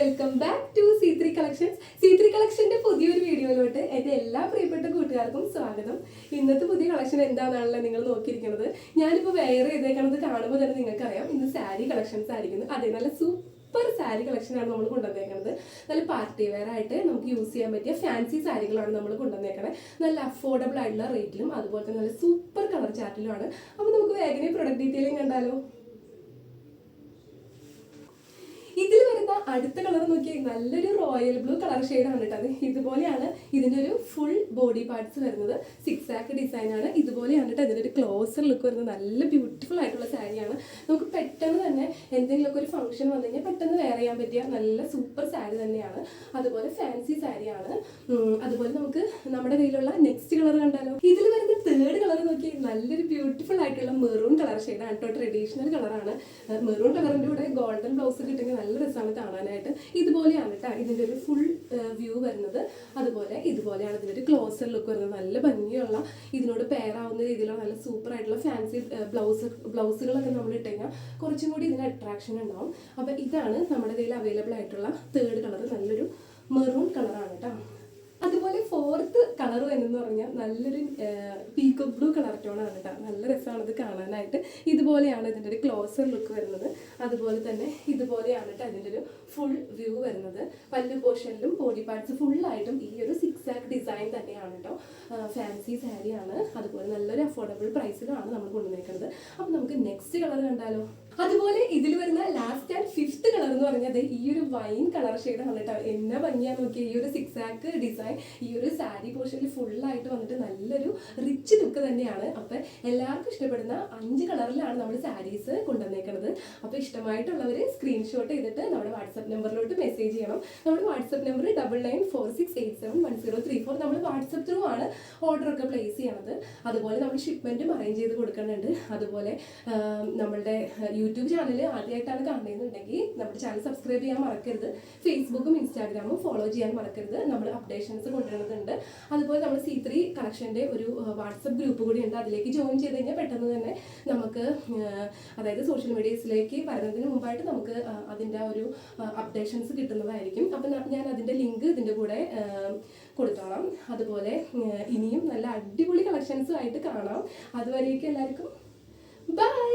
Welcome back to C3 collections. C3 കളക്ഷന്റെ പുതിയൊരു വീഡിയോയിലോട്ട് എൻ്റെ എല്ലാ പ്രിയപ്പെട്ട കൂട്ടുകാർക്കും സ്വാഗതം. ഇന്നത്തെ പുതിയ കളക്ഷൻ എന്താണെന്നാണല്ലോ നിങ്ങൾ നോക്കിയിരിക്കുന്നത്. ഞാനിപ്പോൾ വെയർ ചെയ്തേക്കുന്നത് കാണുമ്പോൾ തന്നെ നിങ്ങൾക്കറിയാം ഇന്ന് സാരി കളക്ഷൻസ് ആയിരിക്കുന്നു. അതെ, നല്ല സൂപ്പർ സാരി കളക്ഷനാണ് നമ്മൾ കൊണ്ടുവന്നേക്കുന്നത്. നല്ല പാർട്ടി വെയർ ആയിട്ട് നമുക്ക് യൂസ് ചെയ്യാൻ പറ്റിയ ഫാൻസി സാരികളാണ് നമ്മൾ കൊണ്ടുവന്നേക്കുന്നത്. നല്ല അഫോർഡബിൾ ആയിട്ടുള്ള റേറ്റിലും അതുപോലെ തന്നെ നല്ല സൂപ്പർ കളർ ചാർട്ടിലുമാണ്. അപ്പോൾ നമുക്ക് വേഗം പ്രൊഡക്റ്റ് ഡീറ്റെയിലിംഗ് കണ്ടാലോ. ഇതിൽ വരുന്ന അടുത്ത കളർ നോക്കിയാൽ നല്ലൊരു റോയൽ ബ്ലൂ കളർ ഷെയ്ഡാണ് കേട്ടോ. അത് ഇതുപോലെയാണ് ഇതിൻ്റെ ഒരു ഫുൾ ബോഡി പാർട്സ് വരുന്നത്. സിക്സ് ആക്ക് ഡിസൈനാണ്. ഇതുപോലെയാണ് കേട്ടോ ഇതിൻ്റെ ഒരു ക്ലോസർ ലുക്ക് വരുന്നത്. നല്ല ബ്യൂട്ടിഫുൾ ആയിട്ടുള്ള സാരിയാണ്. നമുക്ക് പെട്ടെന്ന് തന്നെ എന്തെങ്കിലുമൊക്കെ ഒരു ഫംഗ്ഷൻ വന്നു കഴിഞ്ഞാൽ പെട്ടെന്ന് വെയർ ചെയ്യാൻ പറ്റിയ നല്ല സൂപ്പർ സാരി തന്നെയാണ്. അതുപോലെ ഫാൻസി സാരിയാണ്. അതുപോലെ നമുക്ക് നമ്മുടെ കയ്യിലുള്ള നെക്സ്റ്റ് കളർ കണ്ടാലോ. ഇതിൽ വരുന്ന തേർഡ് കളർ നോക്കി നല്ലൊരു ബ്യൂട്ടിഫുൾ ആയിട്ടുള്ള മെറൂൺ കളർ ഷെയ്ഡാണ് കേട്ടോ. ട്രഡീഷണൽ കളറാണ്. മെറൂൺ കളറിൻ്റെ കൂടെ ഗോൾഡൻ ബ്ലൗസ് കിട്ടുമെങ്കിൽ നല്ല രസമാണ് കാണാനായിട്ട്. ഇതുപോലെയാണ് കേട്ടോ ഇതിൻ്റെ ഒരു ഫുൾ വ്യൂ വരുന്നത്. അതുപോലെ ഇതുപോലെയാണ് ഇതിൻ്റെ ഒരു ക്ലോസർ ലുക്ക് വരുന്നത്. നല്ല ഭംഗിയുള്ള ഇതിനോട് പെയർ ആവുന്ന രീതിയിലുള്ള നല്ല സൂപ്പർ ആയിട്ടുള്ള ഫാൻസി ബ്ലൗസുകളൊക്കെ നമ്മൾ ഇട്ട് കഴിഞ്ഞാൽ കുറച്ചും കൂടി ഇതിന് അട്രാക്ഷൻ ഉണ്ടാവും. അപ്പോൾ ഇതാണ് നമ്മുടെ കയ്യിൽ അവൈലബിൾ ആയിട്ടുള്ള തേർഡ് കളർ. നല്ലൊരു മെറൂൺ കളറാണ് കേട്ടോ. അതുപോലെ ഫോർത്ത് കളർ എന്ന് പറഞ്ഞാൽ നല്ലൊരു പീക്കോക്ക് ബ്ലൂ കളർ ടോണാണ് കേട്ടോ. നല്ല രസമാണ് ഇത് കാണാനായിട്ട്. ഇതുപോലെയാണ് ഇതിൻ്റെ ഒരു ക്ലോസർ ലുക്ക് വരുന്നത്. അതുപോലെ തന്നെ ഇതുപോലെയാണ് കേട്ടോ അതിൻ്റെ ഒരു ഫുൾ വ്യൂ വരുന്നത്. പല്ലു പോർഷനിലും ബോഡി പാർട്സ് ഫുള്ളായിട്ടും ഈ ഒരു സിക്സ് ആക്ക് ഡിസൈൻ തന്നെയാണ് കേട്ടോ. ഫാൻസി സാരിയാണ്. അതുപോലെ നല്ലൊരു അഫോർഡബിൾ പ്രൈസിലാണ് നമ്മൾ കൊണ്ടുവന്നിരിക്കുന്നത്. അപ്പോൾ നമുക്ക് നെക്സ്റ്റ് കളർ കണ്ടാലോ. അതുപോലെ ഇതിൽ വരുന്ന ലാസ്റ്റ് ആൻഡ് ഫിഫ്ത്ത് കളർ എന്ന് പറഞ്ഞത് ഈ ഒരു വൈൻ കളർ ഷെയ്ഡാണ് കേട്ടോ. എന്നാ ഭംഗിയാ നോക്കിയാൽ ഈ ഒരു സിക്സ് ആക്ക് ഡിസൈൻ ഈ ഒരു സാരി പോർഷനിൽ ഫുള്ളായിട്ട് വന്നിട്ട് നല്ലൊരു റിച്ച് ലുക്ക് തന്നെയാണ്. അപ്പം എല്ലാവർക്കും ഇഷ്ടപ്പെടുന്ന 5 കളറിലാണ് നമ്മൾ സാരീസ് കൊണ്ടുവന്നേക്കുന്നത്. അപ്പോൾ ഇഷ്ടമായിട്ടുള്ളവർ സ്ക്രീൻഷോട്ട് ചെയ്തിട്ട് നമ്മുടെ വാട്സപ്പ് നമ്പറിലോട്ട് മെസ്സേജ് ചെയ്യണം. നമ്മുടെ വാട്സപ്പ് നമ്പർ 9946871034. നമ്മൾ വാട്സപ്പ് ത്രൂ ആണ് ഓർഡറൊക്കെ പ്ലേസ് ചെയ്യണത്. അതുപോലെ നമ്മൾ ഷിപ്മെൻറ്റും അറേഞ്ച് ചെയ്ത് കൊടുക്കുന്നുണ്ട്. അതുപോലെ നമ്മളുടെ യൂട്യൂബ് ചാനൽ ആദ്യമായിട്ടാണ് കാണുന്നതെന്നുണ്ടെങ്കിൽ നമ്മുടെ ചാനൽ സബ്സ്ക്രൈബ് ചെയ്യാൻ മറക്കരുത്. ഫേസ്ബുക്കും ഇൻസ്റ്റാഗ്രാമും ഫോളോ ചെയ്യാൻ മറക്കരുത്. നമ്മൾ അപ്ഡേഷൻസ് കൊണ്ടുവരുന്നുണ്ട്. അതുപോലെ നമ്മൾ C3 കളക്ഷൻ്റെ ഒരു വാട്സപ്പ് ഗ്രൂപ്പ് കൂടി ഉണ്ട്. അതിലേക്ക് ജോയിൻ ചെയ്ത് കഴിഞ്ഞാൽ പെട്ടെന്ന് തന്നെ നമുക്ക് അതായത് സോഷ്യൽ മീഡിയസിലേക്ക് വരുന്നതിന് മുമ്പായിട്ട് നമുക്ക് അതിൻ്റെ ഒരു അപ്ഡേഷൻസ് കിട്ടുന്നതായിരിക്കും. അപ്പം ഞാൻ അതിൻ്റെ ലിങ്ക് ഇതിൻ്റെ കൂടെ കൊടുത്തോളാം. അതുപോലെ ഇനിയും നല്ല അടിപൊളി കളക്ഷൻസും ആയിട്ട് കാണാം. അതുവരേക്കും എല്ലാവർക്കും ബൈ.